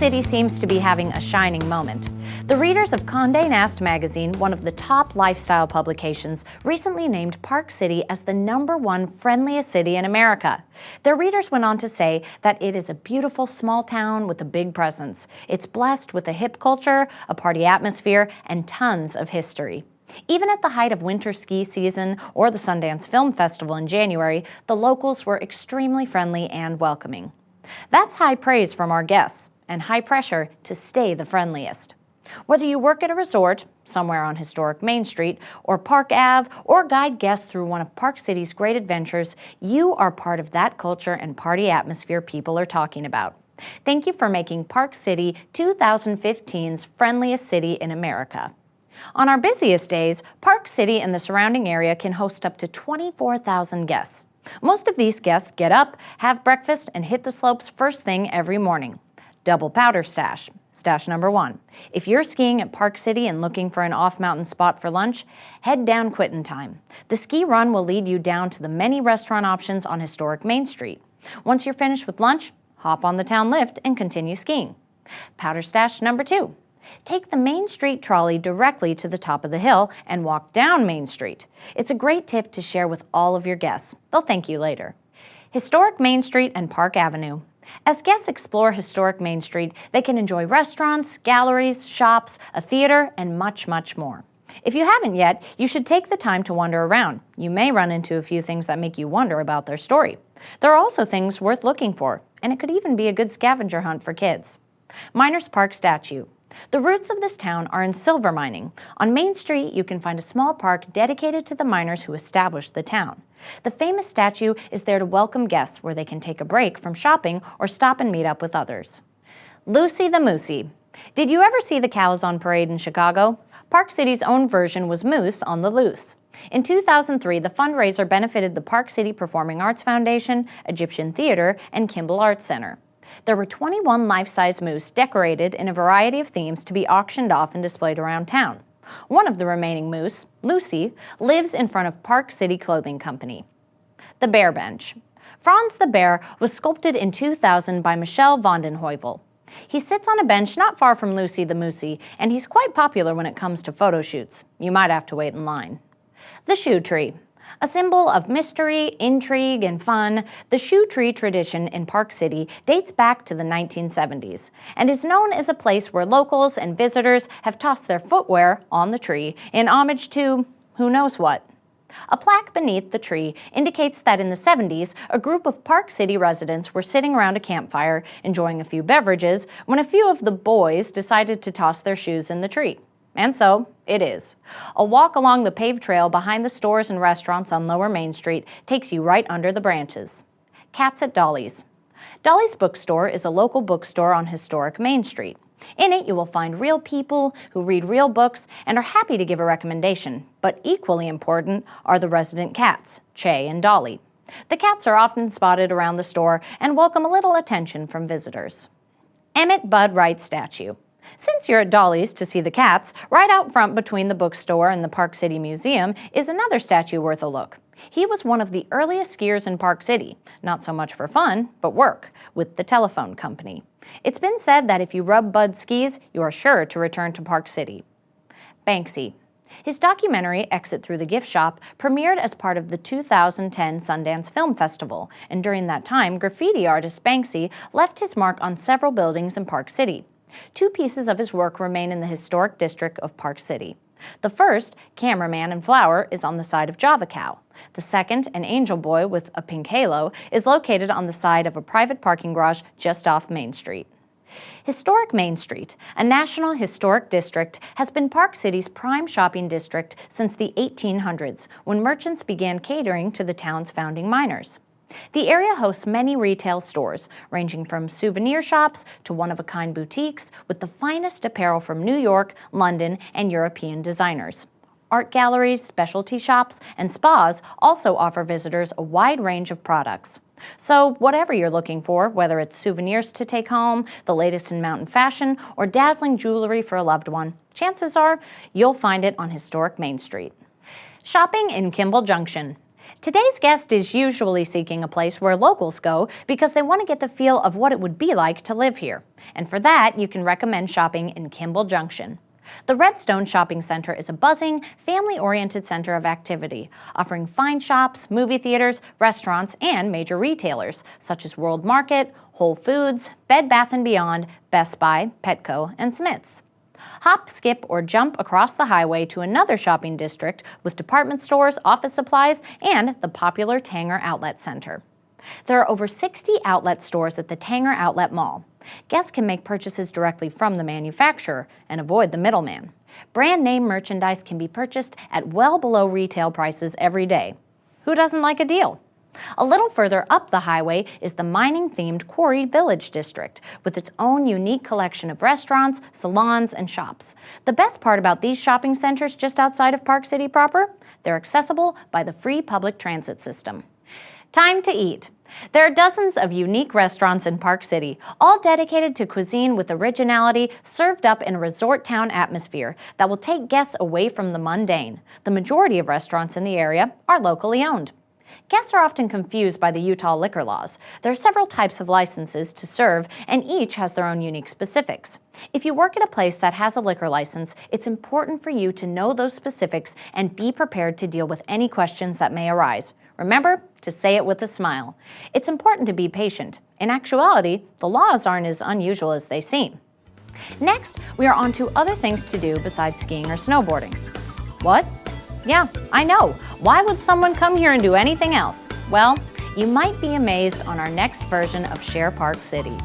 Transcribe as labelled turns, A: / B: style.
A: City seems to be having a shining moment. The readers of Condé Nast magazine, one of the top lifestyle publications, recently named Park City as the #1 friendliest city in America. Their readers went on to say that it is a beautiful small town with a big presence. It's blessed with a hip culture, a party atmosphere, and tons of history. Even at the height of winter ski season or the Sundance Film Festival in January, the locals were extremely friendly and welcoming. That's high praise from our guests, and high pressure to stay the friendliest. Whether you work at a resort, somewhere on historic Main Street, or Park Ave, or guide guests through one of Park City's great adventures, you are part of that culture and party atmosphere people are talking about. Thank you for making Park City 2015's friendliest city in America. On our busiest days, Park City and the surrounding area can host up to 24,000 guests. Most of these guests get up, have breakfast, and hit the slopes first thing every morning. Double powder stash. Stash number 1. If you're skiing at Park City and looking for an off-mountain spot for lunch, head down Quittin Time. The ski run will lead you down to the many restaurant options on historic Main Street. Once you're finished with lunch, hop on the town lift and continue skiing. Powder stash number 2. Take the Main Street trolley directly to the top of the hill and walk down Main Street. It's a great tip to share with all of your guests. They'll thank you later. Historic Main Street and Park Avenue. As guests explore historic Main Street, they can enjoy restaurants, galleries, shops, a theater, and much, much more. If you haven't yet, you should take the time to wander around. You may run into a few things that make you wonder about their story. There are also things worth looking for, and it could even be a good scavenger hunt for kids. Miners Park Statue. The roots of this town are in silver mining. On Main Street, you can find a small park dedicated to the miners who established the town. The famous statue is there to welcome guests where they can take a break from shopping or stop and meet up with others. Lucy the Moosey. Did you ever see the cows on parade in Chicago? Park City's own version was Moose on the Loose. In 2003, the fundraiser benefited the Park City Performing Arts Foundation, Egyptian Theater, and Kimball Arts Center. There were 21 life-size moose decorated in a variety of themes to be auctioned off and displayed around town. One of the remaining moose, Lucy, lives in front of Park City Clothing Company. The Bear Bench. Franz the Bear was sculpted in 2000 by Michel van den Heuvel. He sits on a bench not far from Lucy the Moosey, and he's quite popular when it comes to photo shoots. You might have to wait in line. The Shoe Tree. A symbol of mystery, intrigue, and fun, the shoe tree tradition in Park City dates back to the 1970s and is known as a place where locals and visitors have tossed their footwear on the tree in homage to who knows what. A plaque beneath the tree indicates that in the 70s, a group of Park City residents were sitting around a campfire enjoying a few beverages when a few of the boys decided to toss their shoes in the tree. And so, it is. A walk along the paved trail behind the stores and restaurants on Lower Main Street takes you right under the branches. Cats at Dolly's. Dolly's Bookstore is a local bookstore on historic Main Street. In it, you will find real people who read real books and are happy to give a recommendation. But equally important are the resident cats, Che and Dolly. The cats are often spotted around the store and welcome a little attention from visitors. Emmett Bud Wright Statue. Since you're at Dolly's to see the cats, right out front between the bookstore and the Park City Museum is another statue worth a look. He was one of the earliest skiers in Park City, not so much for fun, but work, with the telephone company. It's been said that if you rub Bud's skis, you are sure to return to Park City. Banksy. His documentary, Exit Through the Gift Shop, premiered as part of the 2010 Sundance Film Festival, and during that time, graffiti artist Banksy left his mark on several buildings in Park City. 2 pieces of his work remain in the historic district of Park City. The first, Cameraman and Flower, is on the side of Java Cow. The second, an angel boy with a pink halo, is located on the side of a private parking garage just off Main Street. Historic Main Street, a national historic district, has been Park City's prime shopping district since the 1800s, when merchants began catering to the town's founding miners. The area hosts many retail stores, ranging from souvenir shops to one-of-a-kind boutiques with the finest apparel from New York, London, and European designers. Art galleries, specialty shops, and spas also offer visitors a wide range of products. So whatever you're looking for, whether it's souvenirs to take home, the latest in mountain fashion, or dazzling jewelry for a loved one, chances are you'll find it on historic Main Street. Shopping in Kimball Junction. Today's guest is usually seeking a place where locals go because they want to get the feel of what it would be like to live here. And for that, you can recommend shopping in Kimball Junction. The Redstone Shopping Center is a buzzing, family-oriented center of activity, offering fine shops, movie theaters, restaurants, and major retailers such as World Market, Whole Foods, Bed Bath & Beyond, Best Buy, Petco, and Smith's. Hop, skip, or jump across the highway to another shopping district with department stores, office supplies, and the popular Tanger Outlet Center. There are over 60 outlet stores at the Tanger Outlet Mall. Guests can make purchases directly from the manufacturer and avoid the middleman. Brand name merchandise can be purchased at well below retail prices every day. Who doesn't like a deal? A little further up the highway is the mining-themed Quarry Village District, with its own unique collection of restaurants, salons, and shops. The best part about these shopping centers just outside of Park City proper? They're accessible by the free public transit system. Time to eat. There are dozens of unique restaurants in Park City, all dedicated to cuisine with originality, served up in a resort town atmosphere that will take guests away from the mundane. The majority of restaurants in the area are locally owned. Guests are often confused by the Utah liquor laws. There are several types of licenses to serve, and each has their own unique specifics. If you work at a place that has a liquor license, it's important for you to know those specifics and be prepared to deal with any questions that may arise. Remember to say it with a smile. It's important to be patient. In actuality, the laws aren't as unusual as they seem. Next, we are on to other things to do besides skiing or snowboarding. What? Yeah, I know. Why would someone come here and do anything else? Well, you might be amazed on our next version of Share Park City.